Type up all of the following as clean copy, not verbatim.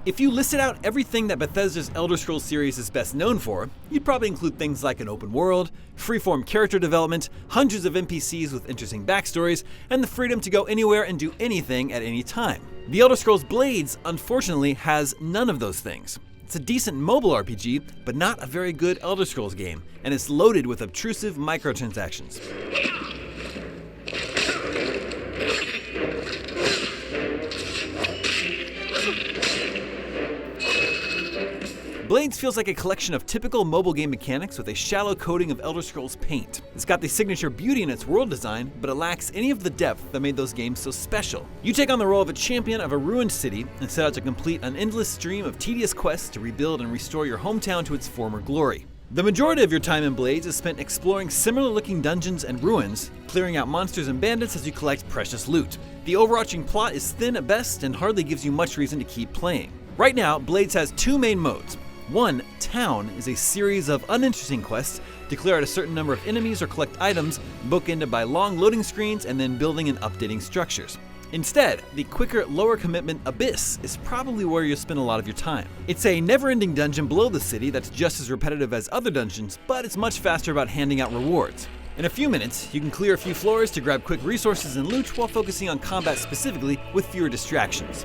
If you listed out everything that Bethesda's Elder Scrolls series is best known for, you'd probably include things like an open world, freeform character development, hundreds of NPCs with interesting backstories, and the freedom to go anywhere and do anything at any time. The Elder Scrolls Blades, unfortunately, has none of those things. It's a decent mobile RPG, but not a very good Elder Scrolls game, and it's loaded with obtrusive microtransactions. Blades feels like a collection of typical mobile game mechanics with a shallow coating of Elder Scrolls paint. It's got the signature beauty in its world design, but it lacks any of the depth that made those games so special. You take on the role of a champion of a ruined city and set out to complete an endless stream of tedious quests to rebuild and restore your hometown to its former glory. The majority of your time in Blades is spent exploring similar-looking dungeons and ruins, clearing out monsters and bandits as you collect precious loot. The overarching plot is thin at best and hardly gives you much reason to keep playing. Right now, Blades has two main modes. One, Town, is a series of uninteresting quests to clear out a certain number of enemies or collect items, bookended by long loading screens and then building and updating structures. Instead, the quicker, lower commitment Abyss is probably where you'll spend a lot of your time. It's a never-ending dungeon below the city that's just as repetitive as other dungeons, but it's much faster about handing out rewards. In a few minutes, you can clear a few floors to grab quick resources and loot while focusing on combat specifically with fewer distractions.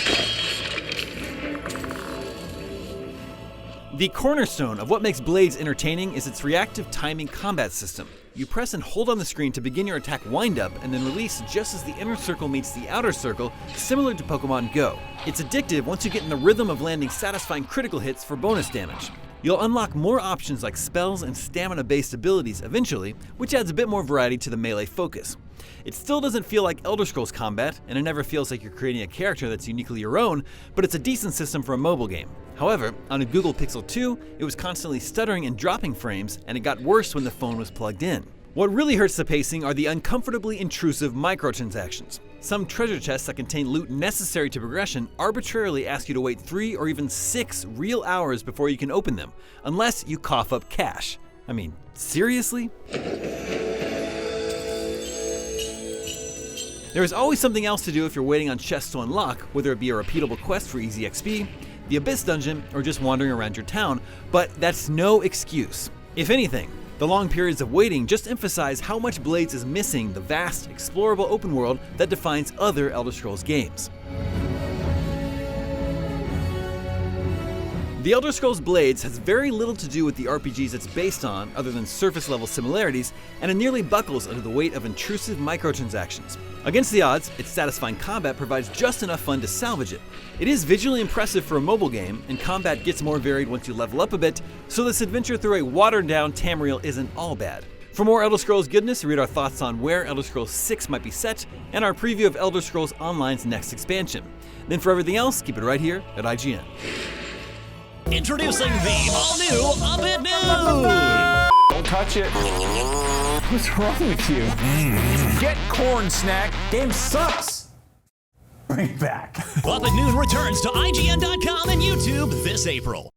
The cornerstone of what makes Blades entertaining is its reactive timing combat system. You press and hold on the screen to begin your attack wind-up and then release just as the inner circle meets the outer circle, similar to Pokemon Go. It's addictive once you get in the rhythm of landing satisfying critical hits for bonus damage. You'll unlock more options like spells and stamina-based abilities eventually, which adds a bit more variety to the melee focus. It still doesn't feel like Elder Scrolls combat, and it never feels like you're creating a character that's uniquely your own, but it's a decent system for a mobile game. However, on a Google Pixel 2, it was constantly stuttering and dropping frames, and it got worse when the phone was plugged in. What really hurts the pacing are the uncomfortably intrusive microtransactions. Some treasure chests that contain loot necessary to progression arbitrarily ask you to wait 3 or even 6 real hours before you can open them, unless you cough up cash. I mean, seriously? There is always something else to do if you're waiting on chests to unlock, whether it be a repeatable quest for easy XP, the Abyss dungeon, or just wandering around your town, but that's no excuse. If anything, the long periods of waiting just emphasize how much Blades is missing the vast, explorable open world that defines other Elder Scrolls games. The Elder Scrolls Blades has very little to do with the RPGs it's based on other than surface-level similarities, and it nearly buckles under the weight of intrusive microtransactions. Against the odds, its satisfying combat provides just enough fun to salvage it. It is visually impressive for a mobile game, and combat gets more varied once you level up a bit, so this adventure through a watered-down Tamriel isn't all bad. For more Elder Scrolls goodness, read our thoughts on where Elder Scrolls 6 might be set, and our preview of Elder Scrolls Online's next expansion. Then for everything else, keep it right here at IGN. Introducing the all-new Up-It News! Don't touch it. What's wrong with you? Get corn snack. Game sucks. Bring it back. Up at Noon returns to IGN.com and YouTube this April.